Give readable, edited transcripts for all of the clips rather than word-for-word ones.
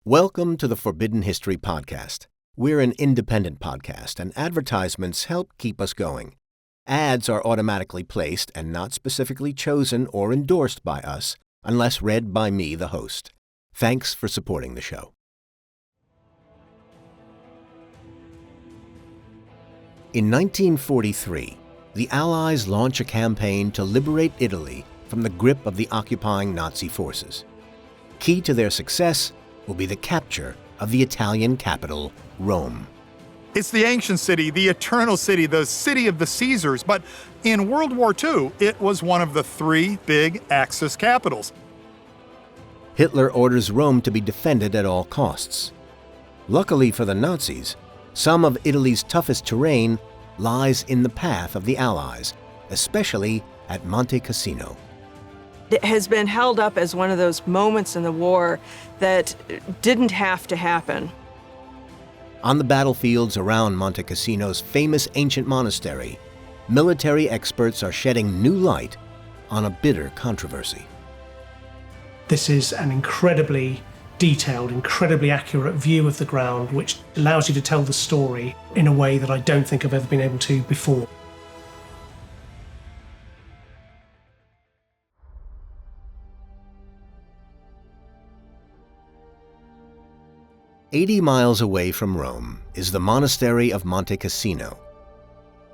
Welcome to the Forbidden History Podcast. We're an independent podcast, and advertisements help keep us going. Ads are automatically placed and not specifically chosen or endorsed by us unless read by me, the host. Thanks for supporting the show. In 1943, the Allies launch a campaign to liberate Italy from the grip of the occupying Nazi forces. Key to their success will be the capture of the Italian capital, Rome. It's the ancient city, the eternal city, the city of the Caesars, but in World War II, it was one of the three big Axis capitals. Hitler orders Rome to be defended at all costs. Luckily for the Nazis, some of Italy's toughest terrain lies in the path of the Allies, especially at Monte Cassino. It has been held up as one of those moments in the war that didn't have to happen. On the battlefields around Monte Cassino's famous ancient monastery, military experts are shedding new light on a bitter controversy. This is an incredibly detailed, incredibly accurate view of the ground, which allows you to tell the story in a way that I don't think I've ever been able to before. "80 miles away from Rome is the monastery of Monte Cassino,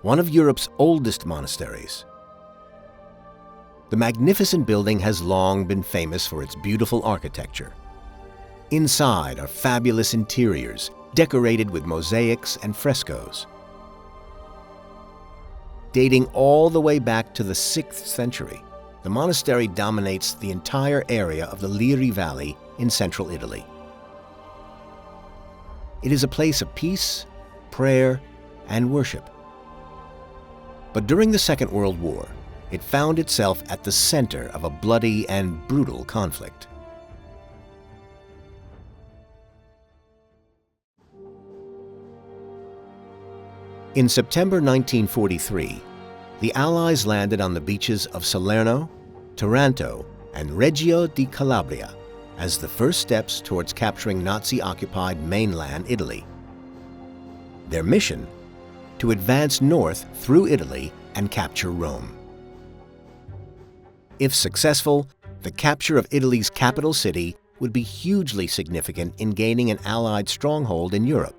one of Europe's oldest monasteries. The magnificent building has long been famous for its beautiful architecture. Inside are fabulous interiors decorated with mosaics and frescoes. Dating all the way back to the 6th century, the monastery dominates the entire area of the Liri Valley in central Italy. It is a place of peace, prayer, and worship. But during the Second World War, it found itself at the center of a bloody and brutal conflict. In September 1943, the Allies landed on the beaches of Salerno, Taranto, and Reggio di Calabria as the first steps towards capturing Nazi-occupied mainland Italy. Their mission? To advance north through Italy and capture Rome. If successful, the capture of Italy's capital city would be hugely significant in gaining an Allied stronghold in Europe.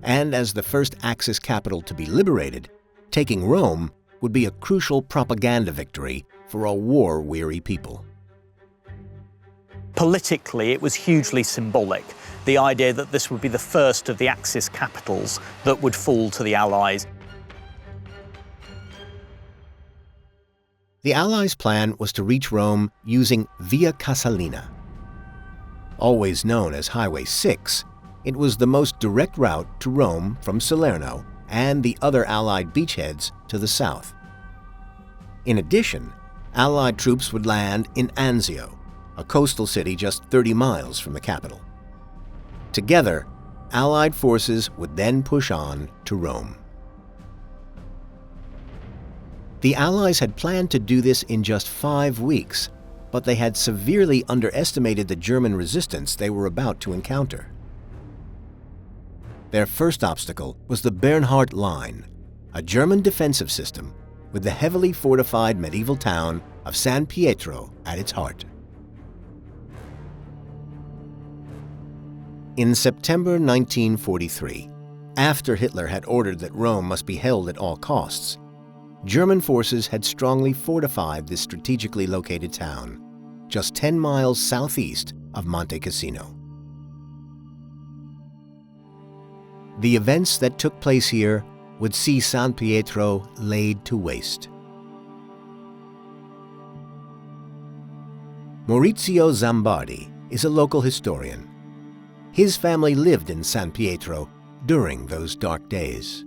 And as the first Axis capital to be liberated, taking Rome would be a crucial propaganda victory for a war-weary people. Politically, it was hugely symbolic, the idea that this would be the first of the Axis capitals that would fall to the Allies. The Allies' plan was to reach Rome using Via Casalina. Always known as Highway 6, it was the most direct route to Rome from Salerno and the other Allied beachheads to the south. In addition, Allied troops would land in Anzio, a coastal city just 30 miles from the capital. Together, Allied forces would then push on to Rome. The Allies had planned to do this in just 5 weeks, but they had severely underestimated the German resistance they were about to encounter. Their first obstacle was the Bernhardt Line, a German defensive system with the heavily fortified medieval town of San Pietro at its heart. In September 1943, after Hitler had ordered that Rome must be held at all costs, German forces had strongly fortified this strategically located town, just 10 miles southeast of Monte Cassino. The events that took place here would see San Pietro laid to waste. Maurizio Zambardi is a local historian. His family lived in San Pietro during those dark days.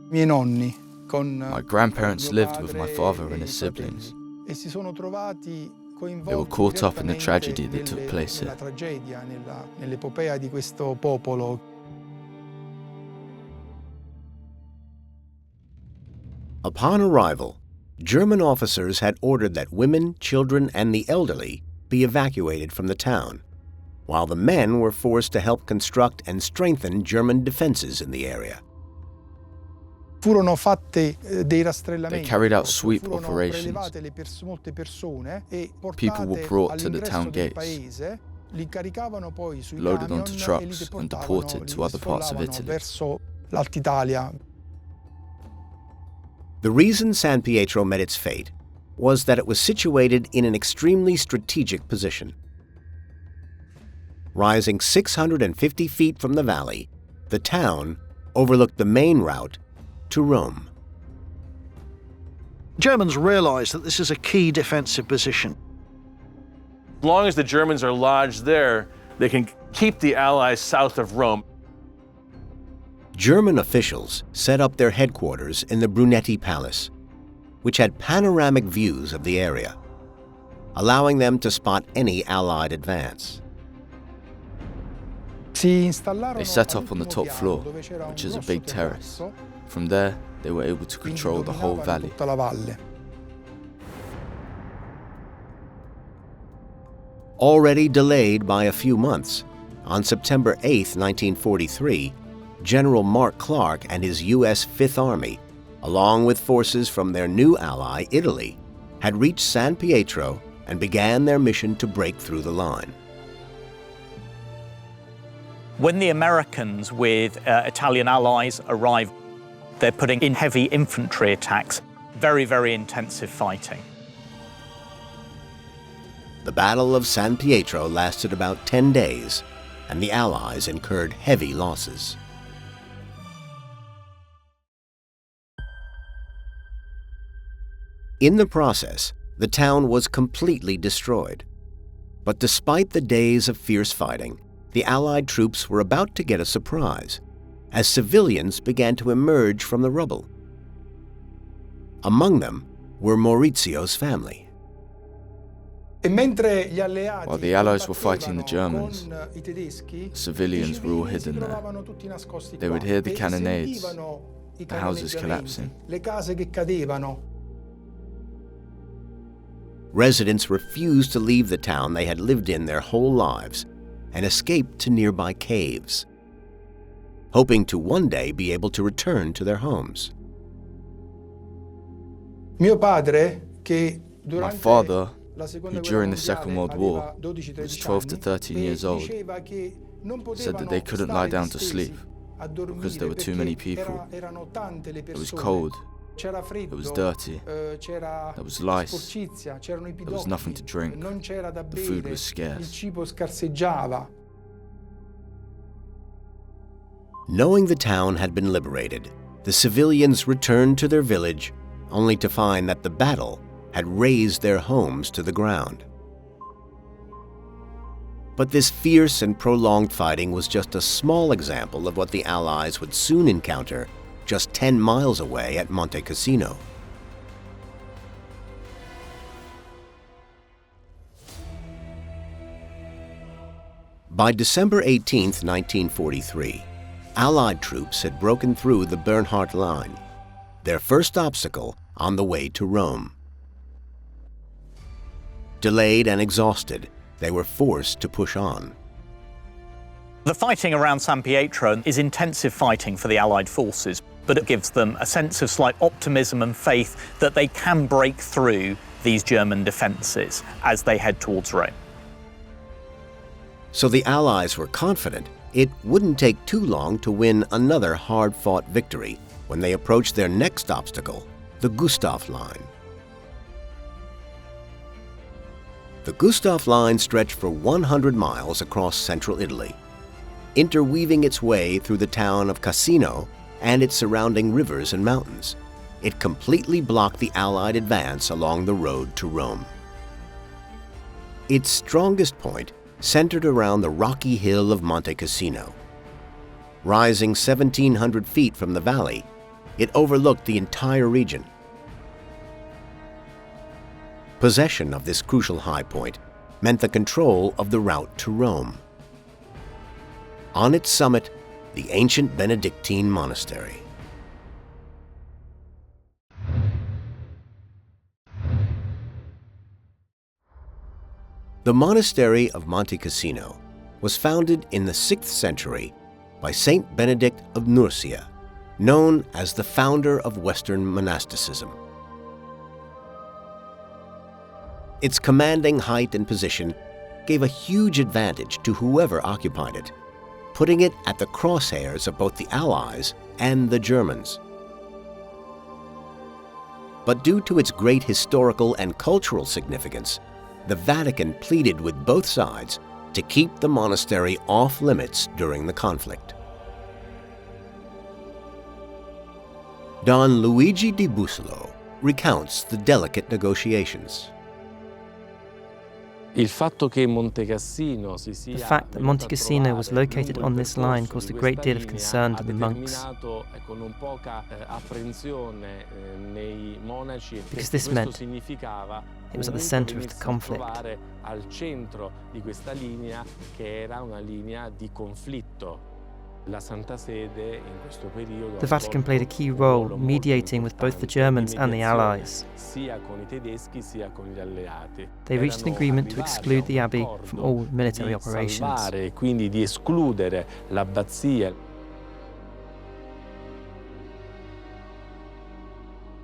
My grandparents lived with my father and his siblings. They were caught up in the tragedy that took place here. Upon arrival, German officers had ordered that women, children, and the elderly be evacuated from the town, while the men were forced to help construct and strengthen German defenses in the area. They carried out sweep operations. People were brought to the town gates, loaded onto trucks and deported to other parts of Italy. The reason San Pietro met its fate was that it was situated in an extremely strategic position. Rising 650 feet from the valley, the town overlooked the main route to Rome. Germans realised that this is a key defensive position. As long as the Germans are lodged there, they can keep the Allies south of Rome. German officials set up their headquarters in the Brunetti Palace, which had panoramic views of the area, allowing them to spot any Allied advance. They set up on the top floor, which is a big terrace. From there, they were able to control the whole valley. Already delayed by a few months, on September 8, 1943, General Mark Clark and his U.S. Fifth Army, along with forces from their new ally, Italy, had reached San Pietro and began their mission to break through the line. When the Americans with Italian allies arrived, they're putting in heavy infantry attacks, very, very intensive fighting. The Battle of San Pietro lasted about 10 days, and the Allies incurred heavy losses. In the process, the town was completely destroyed. But despite the days of fierce fighting, the Allied troops were about to get a surprise, as civilians began to emerge from the rubble. Among them were Maurizio's family. While the Allies were fighting the Germans, civilians were all hidden there. They would hear the cannonades, the houses collapsing. Residents refused to leave the town they had lived in their whole lives and escaped to nearby caves, hoping to one day be able to return to their homes. My father, who during the Second World War was 12 to 13 years old, said that they couldn't lie down to sleep because there were too many people. It was cold, it was dirty, there was lice, there was nothing to drink, the food was scarce. Knowing the town had been liberated, the civilians returned to their village only to find that the battle had razed their homes to the ground. But this fierce and prolonged fighting was just a small example of what the Allies would soon encounter just 10 miles away at Monte Cassino. By December 18, 1943, Allied troops had broken through the Bernhardt Line, their first obstacle on the way to Rome. Delayed and exhausted, they were forced to push on. The fighting around San Pietro is intensive fighting for the Allied forces, but it gives them a sense of slight optimism and faith that they can break through these German defences as they head towards Rome. So the Allies were confident it wouldn't take too long to win another hard-fought victory when they approached their next obstacle, the Gustav Line. The Gustav Line stretched for 100 miles across central Italy, interweaving its way through the town of Cassino and its surrounding rivers and mountains. It completely blocked the Allied advance along the road to Rome. Its strongest point centered around the rocky hill of Monte Cassino. Rising 1,700 feet from the valley, it overlooked the entire region. Possession of this crucial high point meant the control of the route to Rome. On its summit, the ancient Benedictine monastery. The monastery of Monte Cassino was founded in the 6th century by Saint Benedict of Nursia, known as the founder of Western monasticism. Its commanding height and position gave a huge advantage to whoever occupied it, putting it at the crosshairs of both the Allies and the Germans. But due to its great historical and cultural significance, the Vatican pleaded with both sides to keep the monastery off limits during the conflict. Don Luigi di Busolo recounts the delicate negotiations. The fact that Monte Cassino was located on this line caused a great deal of concern to the monks, because this meant it was at the centre of the conflict. The Vatican played a key role mediating with both the Germans and the Allies. They reached an agreement to exclude the abbey from all military operations.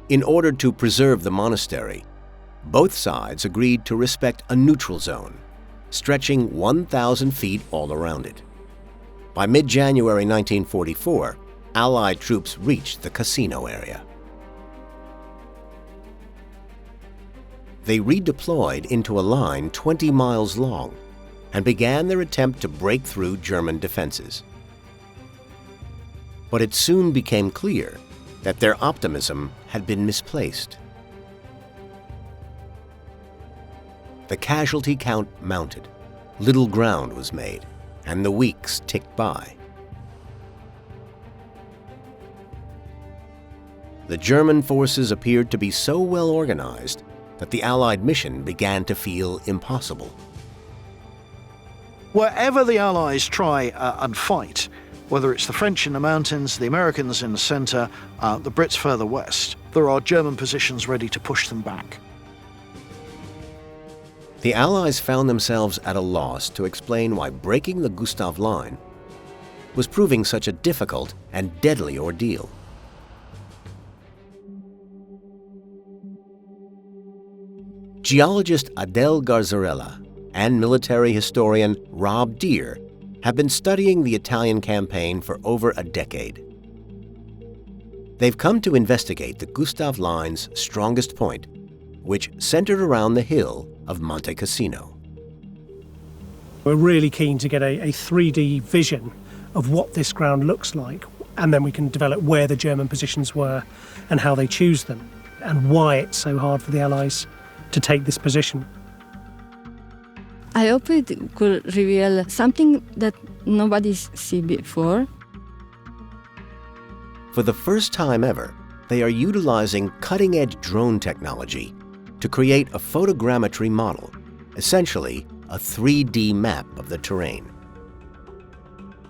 In order to preserve the monastery, both sides agreed to respect a neutral zone, stretching 1,000 feet all around it. By mid-January 1944, Allied troops reached the Cassino area. They redeployed into a line 20 miles long and began their attempt to break through German defenses. But it soon became clear that their optimism had been misplaced. The casualty count mounted, little ground was made, and the weeks ticked by. The German forces appeared to be so well organized that the Allied mission began to feel impossible. Wherever the Allies try and fight, whether it's the French in the mountains, the Americans in the center, the Brits further west, there are German positions ready to push them back. The Allies found themselves at a loss to explain why breaking the Gustav Line was proving such a difficult and deadly ordeal. Geologist Adele Garzarella and military historian Rob Deere have been studying the Italian campaign for over a decade. They've come to investigate the Gustav Line's strongest point, which centered around the hill of Monte Cassino. We're really keen to get a 3D vision of what this ground looks like, and then we can develop where the German positions were and how they choose them, and why it's so hard for the Allies to take this position. I hope it could reveal something that nobody's seen before. For the first time ever, they are utilizing cutting-edge drone technology to create a photogrammetry model, essentially a 3D map of the terrain.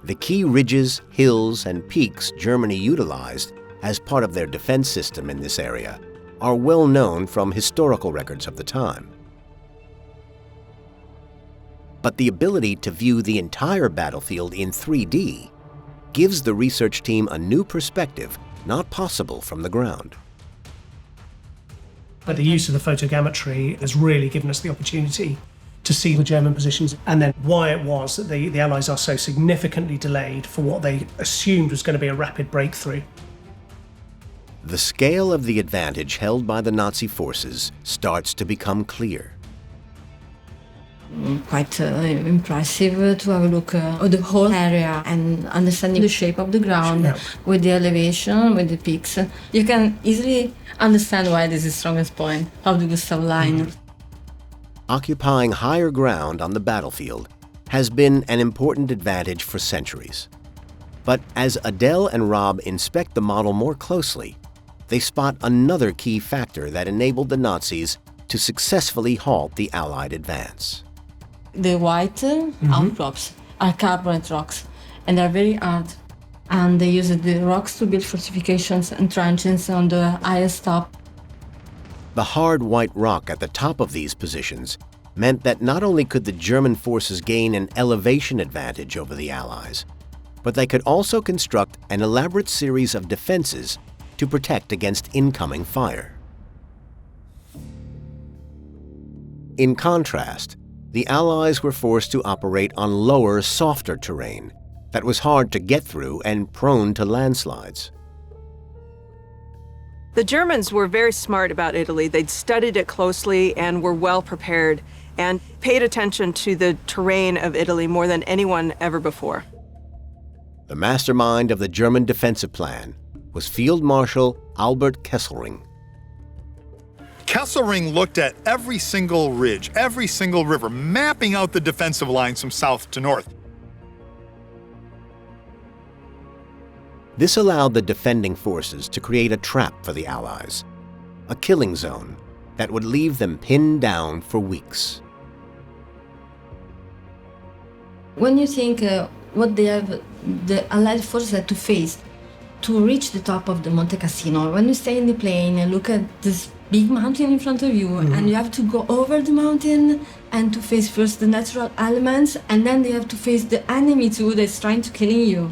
The key ridges, hills, and peaks Germany utilized as part of their defense system in this area are well known from historical records of the time. But the ability to view the entire battlefield in 3D gives the research team a new perspective not possible from the ground. But the use of the photogrammetry has really given us the opportunity to see the German positions, and then why it was that the Allies are so significantly delayed for what they assumed was going to be a rapid breakthrough. The scale of the advantage held by the Nazi forces starts to become clear. Quite impressive to have a look at the whole area and understanding the shape of the ground with the elevation, with the peaks. You can easily understand why this is the strongest point of the Gustav Line. Occupying higher ground on the battlefield has been an important advantage for centuries. But as Adele and Rob inspect the model more closely, they spot another key factor that enabled the Nazis to successfully halt the Allied advance. The white outcrops are carbonate rocks, and they're very hard. And they use the rocks to build fortifications and trenches on the highest top. The hard white rock at the top of these positions meant that not only could the German forces gain an elevation advantage over the Allies, but they could also construct an elaborate series of defenses to protect against incoming fire. In contrast, the Allies were forced to operate on lower, softer terrain that was hard to get through and prone to landslides. The Germans were very smart about Italy. They'd studied it closely and were well prepared and paid attention to the terrain of Italy more than anyone ever before. The mastermind of the German defensive plan was Field Marshal Albert Kesselring. Kesselring looked at every single ridge, every single river, mapping out the defensive lines from south to north. This allowed the defending forces to create a trap for the Allies, a killing zone that would leave them pinned down for weeks. When you think what the Allied forces had to face to reach the top of the Monte Cassino, when you stay in the plane and look at this big mountain in front of you, and you have to go over the mountain and to face first the natural elements, and then you have to face the enemy too that's trying to kill you.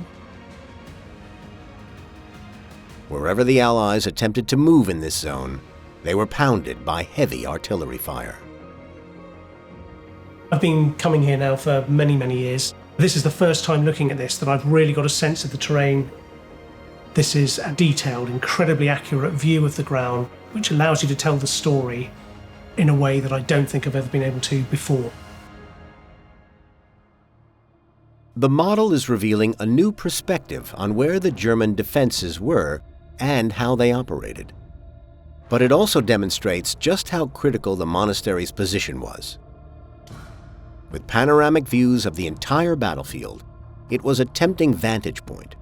Wherever the Allies attempted to move in this zone, they were pounded by heavy artillery fire. I've been coming here now for many, many years. This is the first time looking at this that I've really got a sense of the terrain. This is a detailed, incredibly accurate view of the ground, which allows you to tell the story in a way that I don't think I've ever been able to before. The model is revealing a new perspective on where the German defenses were and how they operated. But it also demonstrates just how critical the monastery's position was. With panoramic views of the entire battlefield, it was a tempting vantage point.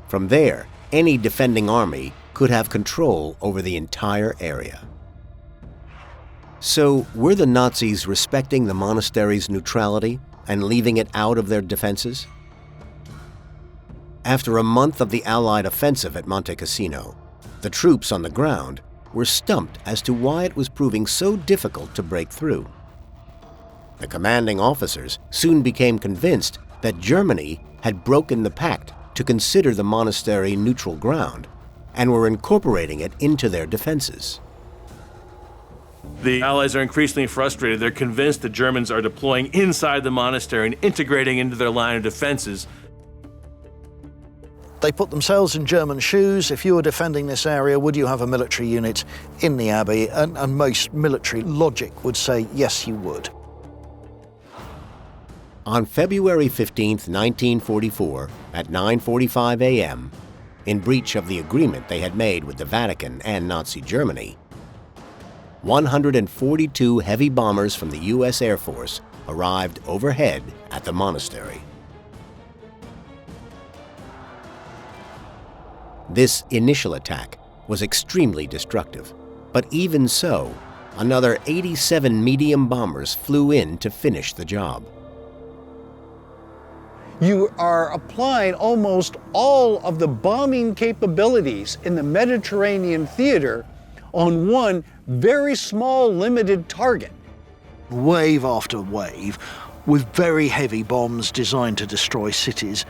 From there, any defending army could have control over the entire area. So, were the Nazis respecting the monastery's neutrality and leaving it out of their defenses? After a month of the Allied offensive at Monte Cassino, the troops on the ground were stumped as to why it was proving so difficult to break through. The commanding officers soon became convinced that Germany had broken the pact to consider the monastery neutral ground and were incorporating it into their defenses. The Allies are increasingly frustrated. They're convinced the Germans are deploying inside the monastery and integrating into their line of defenses. They put themselves in German shoes. If you were defending this area, would you have a military unit in the abbey? And most military logic would say, yes, you would. On February 15, 1944, at 9:45 a.m., in breach of the agreement they had made with the Vatican and Nazi Germany, 142 heavy bombers from the U.S. Air Force arrived overhead at the monastery. This initial attack was extremely destructive, but even so, another 87 medium bombers flew in to finish the job. You are applying almost all of the bombing capabilities in the Mediterranean theater on one very small, limited target. Wave after wave, with very heavy bombs designed to destroy cities.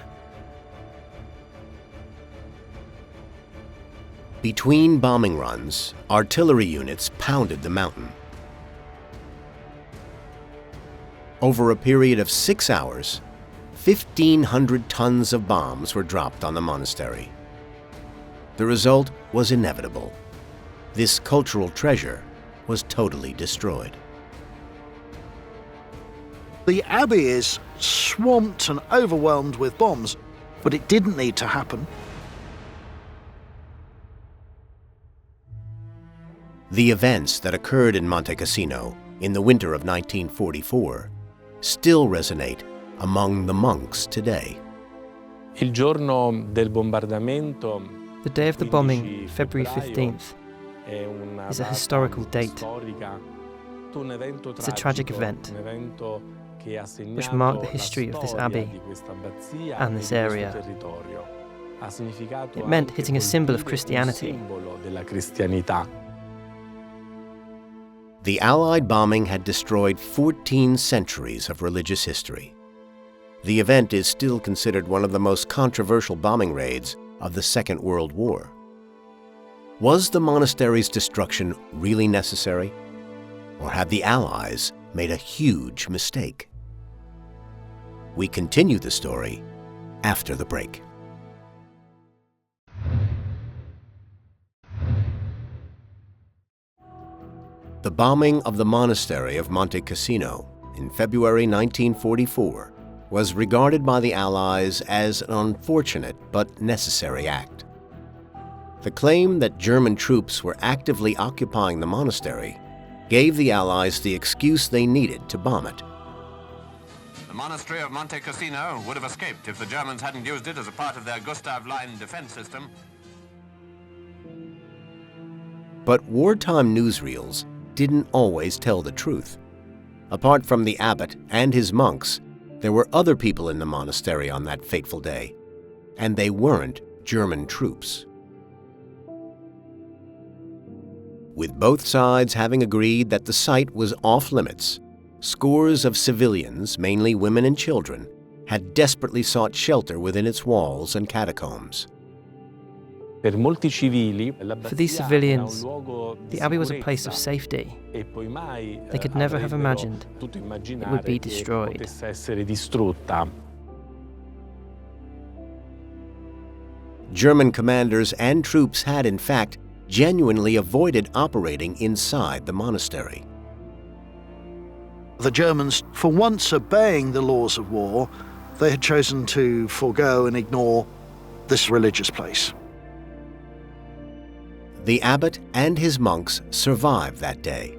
Between bombing runs, artillery units pounded the mountain. Over a period of 6 hours, 1,500 tons of bombs were dropped on the monastery. The result was inevitable. This cultural treasure was totally destroyed. The abbey is swamped and overwhelmed with bombs, but it didn't need to happen. The events that occurred in Monte Cassino in the winter of 1944 still resonate among the monks today. The day of the bombing, February 15th, is a historical date. It's a tragic event which marked the history of this abbey and this area. It meant hitting a symbol of Christianity. The Allied bombing had destroyed 14 centuries of religious history. The event is still considered one of the most controversial bombing raids of the Second World War. Was the monastery's destruction really necessary? Or had the Allies made a huge mistake? We continue the story after the break. The bombing of the monastery of Monte Cassino in February 1944 was regarded by the Allies as an unfortunate but necessary act. The claim that German troops were actively occupying the monastery gave the Allies the excuse they needed to bomb it. The monastery of Monte Cassino would have escaped if the Germans hadn't used it as a part of their Gustav Line defense system. But wartime newsreels didn't always tell the truth. Apart from the abbot and his monks, there were other people in the monastery on that fateful day, and they weren't German troops. With both sides having agreed that the site was off-limits, scores of civilians, mainly women and children, had desperately sought shelter within its walls and catacombs. For these civilians, the abbey was a place of safety. They could never have imagined it would be destroyed. German commanders and troops had, in fact, genuinely avoided operating inside the monastery. The Germans, for once obeying the laws of war, they had chosen to forego and ignore this religious place. The abbot and his monks survived that day,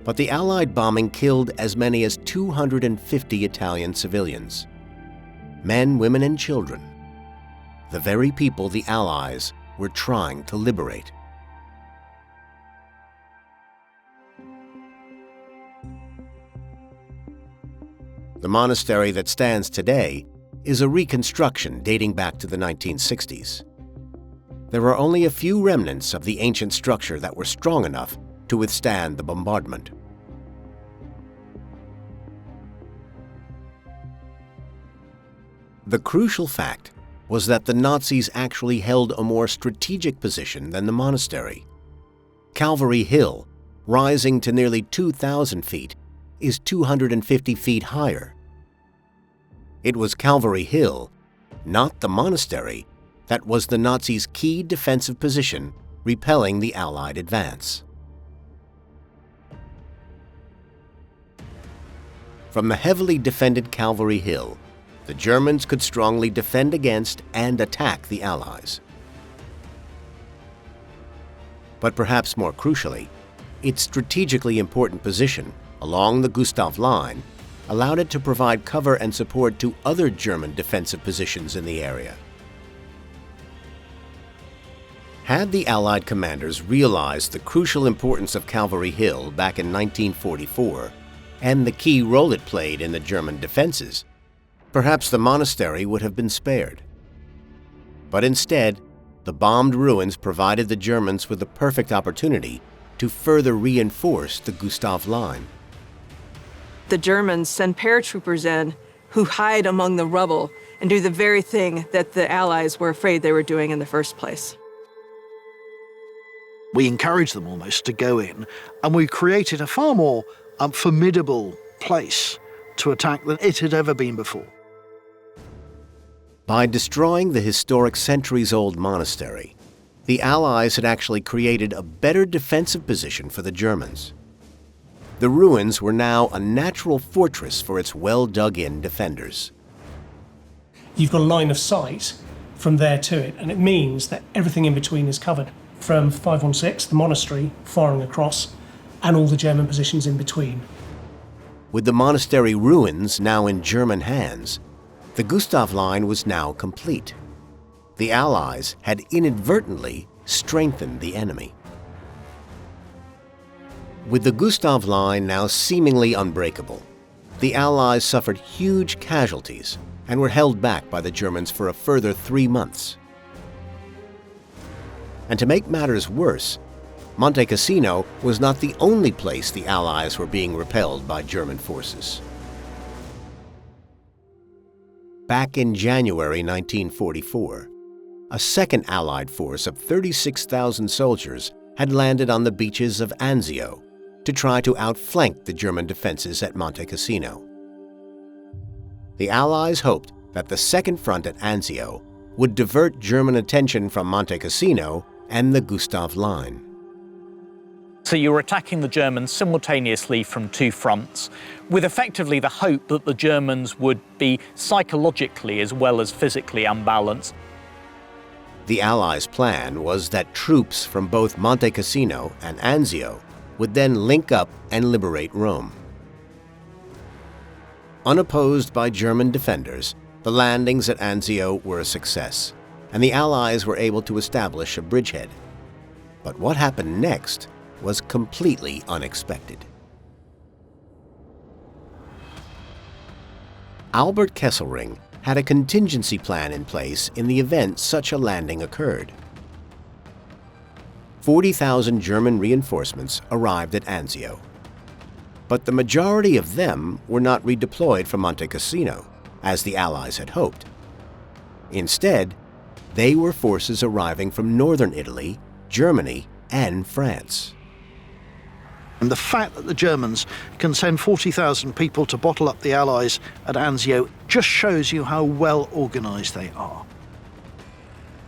but the Allied bombing killed as many as 250 Italian civilians. Men, women, and children. The very people the Allies were trying to liberate. The monastery that stands today is a reconstruction dating back to the 1960s. There are only a few remnants of the ancient structure that were strong enough to withstand the bombardment. The crucial fact was that the Nazis actually held a more strategic position than the monastery. Calvary Hill, rising to nearly 2,000 feet, is 250 feet higher. It was Calvary Hill, not the monastery, that was the Nazis' key defensive position, repelling the Allied advance. From the heavily defended Calvary Hill, the Germans could strongly defend against and attack the Allies. But perhaps more crucially, its strategically important position along the Gustav Line allowed it to provide cover and support to other German defensive positions in the area. Had the Allied commanders realized the crucial importance of Calvary Hill back in 1944 and the key role it played in the German defenses, perhaps the monastery would have been spared. But instead, the bombed ruins provided the Germans with the perfect opportunity to further reinforce the Gustav Line. The Germans send paratroopers in who hide among the rubble and do the very thing that the Allies were afraid they were doing in the first place. We encouraged them almost to go in, and we created a far more formidable place to attack than it had ever been before. By destroying the historic centuries-old monastery, the Allies had actually created a better defensive position for the Germans. The ruins were now a natural fortress for its well-dug-in defenders. You've got a line of sight from there to it, and it means that everything in between is covered. From 516, the monastery, firing across, and all the German positions in between. With the monastery ruins now in German hands, the Gustav Line was now complete. The Allies had inadvertently strengthened the enemy. With the Gustav Line now seemingly unbreakable, the Allies suffered huge casualties and were held back by the Germans for a further 3 months. And to make matters worse, Monte Cassino was not the only place the Allies were being repelled by German forces. Back in January 1944, a second Allied force of 36,000 soldiers had landed on the beaches of Anzio to try to outflank the German defenses at Monte Cassino. The Allies hoped that the second front at Anzio would divert German attention from Monte Cassino and the Gustav Line. So you were attacking the Germans simultaneously from two fronts, with effectively the hope that the Germans would be psychologically as well as physically unbalanced. The Allies' plan was that troops from both Monte Cassino and Anzio would then link up and liberate Rome. Unopposed by German defenders, the landings at Anzio were a success, and the Allies were able to establish a bridgehead. But what happened next was completely unexpected. Albert Kesselring had a contingency plan in place in the event such a landing occurred. 40,000 German reinforcements arrived at Anzio, but the majority of them were not redeployed from Monte Cassino, as the Allies had hoped. Instead, they were forces arriving from northern Italy, Germany, and France. And the fact that the Germans can send 40,000 people to bottle up the Allies at Anzio just shows you how well organized they are.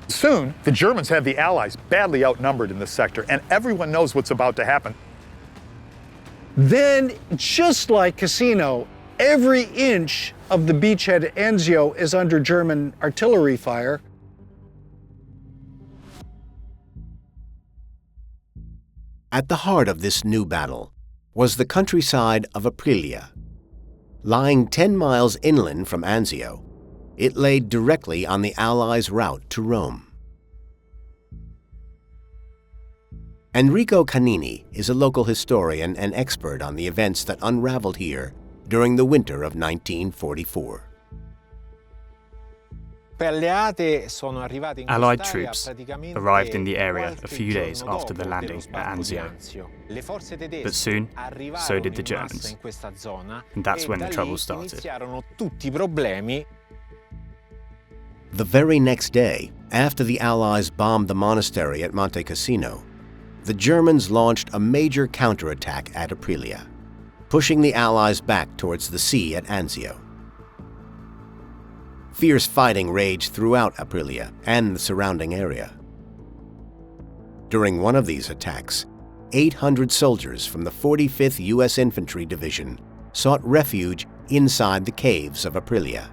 Soon, the Germans have the Allies badly outnumbered in this sector, and everyone knows what's about to happen. Then, just like Cassino, every inch of the beachhead at Anzio is under German artillery fire. At the heart of this new battle was the countryside of Aprilia. Lying 10 miles inland from Anzio, it lay directly on the Allies' route to Rome. Enrico Canini is a local historian and expert on the events that unraveled here during the winter of 1944. Allied troops arrived in the area a few days after the landing at Anzio. But soon, so did the Germans. And that's when the trouble started. The very next day, after the Allies bombed the monastery at Monte Cassino, the Germans launched a major counterattack at Aprilia, pushing the Allies back towards the sea at Anzio. Fierce fighting raged throughout Aprilia and the surrounding area. During one of these attacks, 800 soldiers from the 45th U.S. Infantry Division sought refuge inside the caves of Aprilia.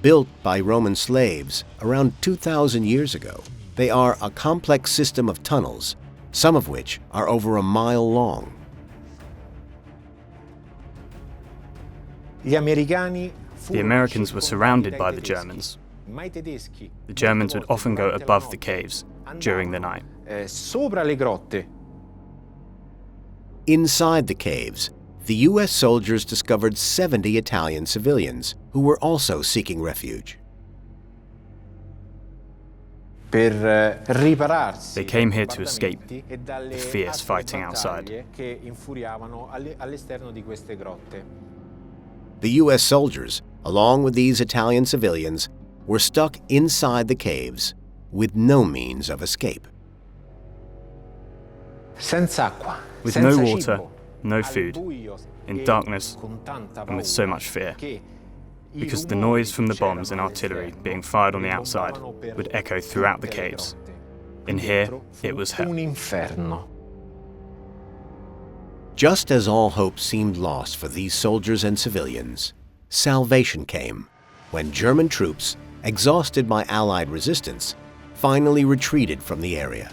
Built by Roman slaves around 2,000 years ago, they are a complex system of tunnels, some of which are over a mile long. The Americans were surrounded by the Germans. The Germans would often go above the caves during the night. Inside the caves, the U.S. soldiers discovered 70 Italian civilians who were also seeking refuge. They came here to escape the fierce fighting outside. The U.S. soldiers, along with these Italian civilians, were stuck inside the caves with no means of escape. With no water, no food, in darkness, and with so much fear, because the noise from the bombs and artillery being fired on the outside would echo throughout the caves. In here, it was hell. Just as all hope seemed lost for these soldiers and civilians, salvation came when German troops, exhausted by Allied resistance, finally retreated from the area.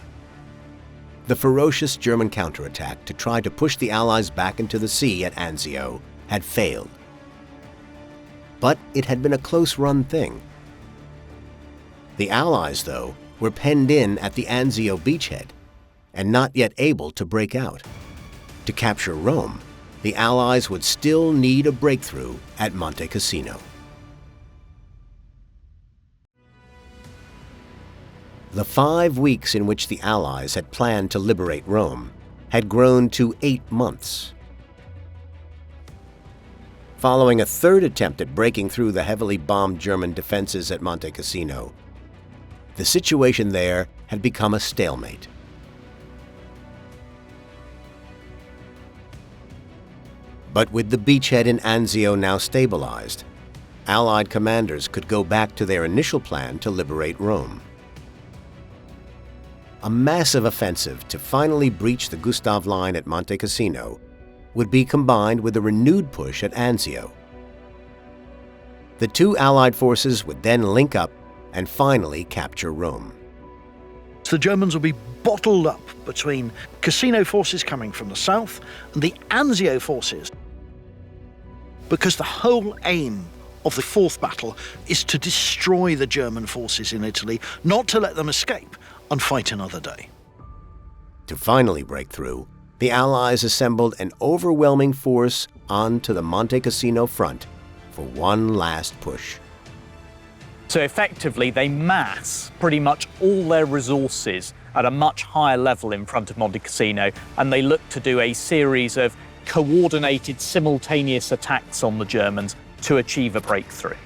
The ferocious German counterattack to try to push the Allies back into the sea at Anzio had failed. But it had been a close-run thing. The Allies, though, were penned in at the Anzio beachhead and not yet able to break out. To capture Rome, the Allies would still need a breakthrough at Monte Cassino. The 5 weeks in which the Allies had planned to liberate Rome had grown to 8 months. Following a third attempt at breaking through the heavily bombed German defenses at Monte Cassino, the situation there had become a stalemate. But with the beachhead in Anzio now stabilized, Allied commanders could go back to their initial plan to liberate Rome. A massive offensive to finally breach the Gustav Line at Monte Cassino would be combined with a renewed push at Anzio. The two Allied forces would then link up and finally capture Rome. The Germans will be bottled up between Cassino forces coming from the south and the Anzio forces, because the whole aim of the fourth battle is to destroy the German forces in Italy, not to let them escape and fight another day. To finally break through, the Allies assembled an overwhelming force onto the Monte Cassino front for one last push. So effectively, they mass pretty much all their resources at a much higher level in front of Monte Cassino, and they look to do a series of coordinated, simultaneous attacks on the Germans to achieve a breakthrough.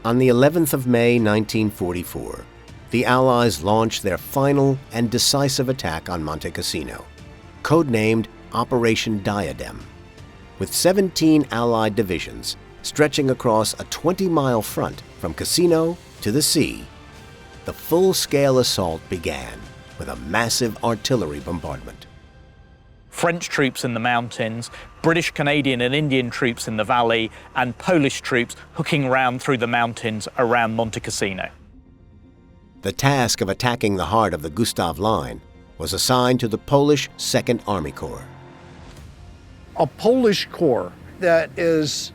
On the 11th of May 1944, the Allies launched their final and decisive attack on Monte Cassino, codenamed Operation Diadem, with 17 Allied divisions stretching across a 20-mile front from Cassino to the sea. The full-scale assault began with a massive artillery bombardment. French troops in the mountains, British, Canadian and Indian troops in the valley, and Polish troops hooking round through the mountains around Monte Cassino. The task of attacking the heart of the Gustav Line was assigned to the Polish Second Army Corps. A Polish corps that is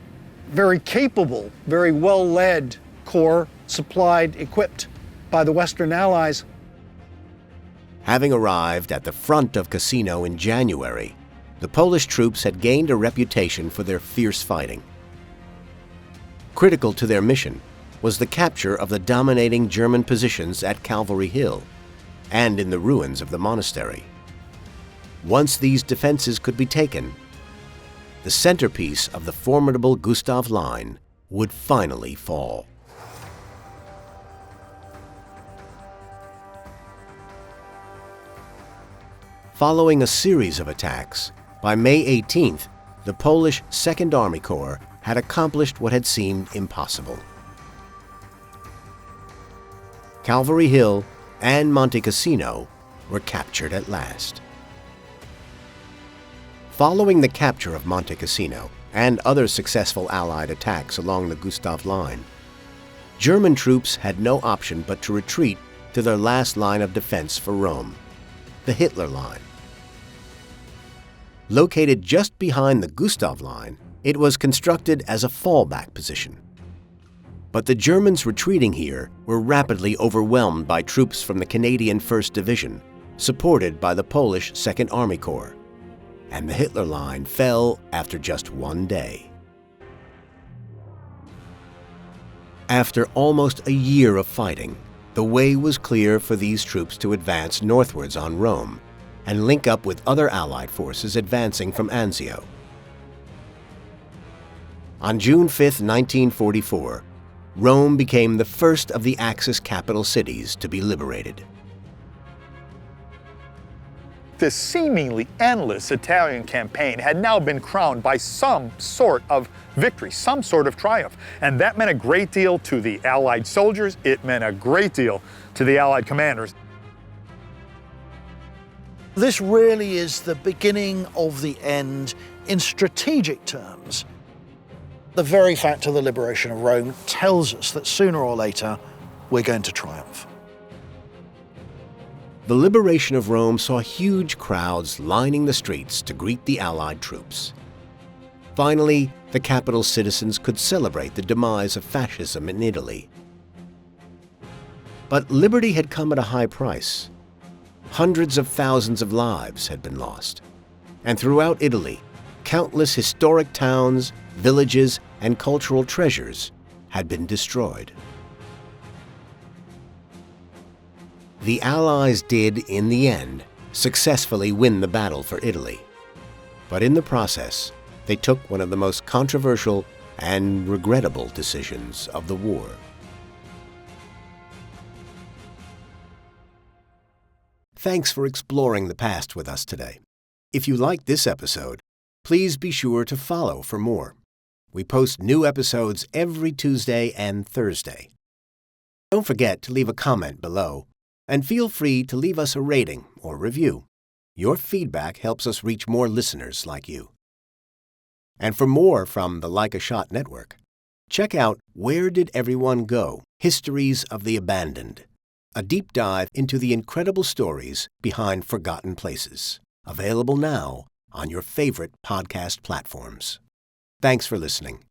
very capable, very well-led corps, supplied, equipped by the Western Allies. Having arrived at the front of Cassino in January, the Polish troops had gained a reputation for their fierce fighting. Critical to their mission was the capture of the dominating German positions at Calvary Hill and in the ruins of the monastery. Once these defenses could be taken, the centerpiece of the formidable Gustav Line would finally fall. Following a series of attacks, by May 18th, the Polish Second Army Corps had accomplished what had seemed impossible. Calvary Hill and Monte Cassino were captured at last. Following the capture of Monte Cassino and other successful Allied attacks along the Gustav Line, German troops had no option but to retreat to their last line of defense for Rome, the Hitler Line. Located just behind the Gustav Line, it was constructed as a fallback position. But the Germans retreating here were rapidly overwhelmed by troops from the Canadian 1st Division, supported by the Polish Second Army Corps, and the Hitler Line fell after just one day. After almost a year of fighting, the way was clear for these troops to advance northwards on Rome and link up with other Allied forces advancing from Anzio. On June 5, 1944, Rome became the first of the Axis capital cities to be liberated. This seemingly endless Italian campaign had now been crowned by some sort of victory, some sort of triumph. And that meant a great deal to the Allied soldiers. It meant a great deal to the Allied commanders. This really is the beginning of the end in strategic terms. The very fact of the liberation of Rome tells us that sooner or later we're going to triumph. The liberation of Rome saw huge crowds lining the streets to greet the Allied troops. Finally, the capital's citizens could celebrate the demise of fascism in Italy. But liberty had come at a high price. Hundreds of thousands of lives had been lost, and throughout Italy, countless historic towns, villages, and cultural treasures had been destroyed. The Allies did, in the end, successfully win the battle for Italy. But in the process, they took one of the most controversial and regrettable decisions of the war. Thanks for exploring the past with us today. If you liked this episode, please be sure to follow for more. We post new episodes every Tuesday and Thursday. Don't forget to leave a comment below, and feel free to leave us a rating or review. Your feedback helps us reach more listeners like you. And for more from the Like a Shot Network, check out Where Did Everyone Go? Histories of the Abandoned, a deep dive into the incredible stories behind forgotten places. Available now on your favorite podcast platforms. Thanks for listening.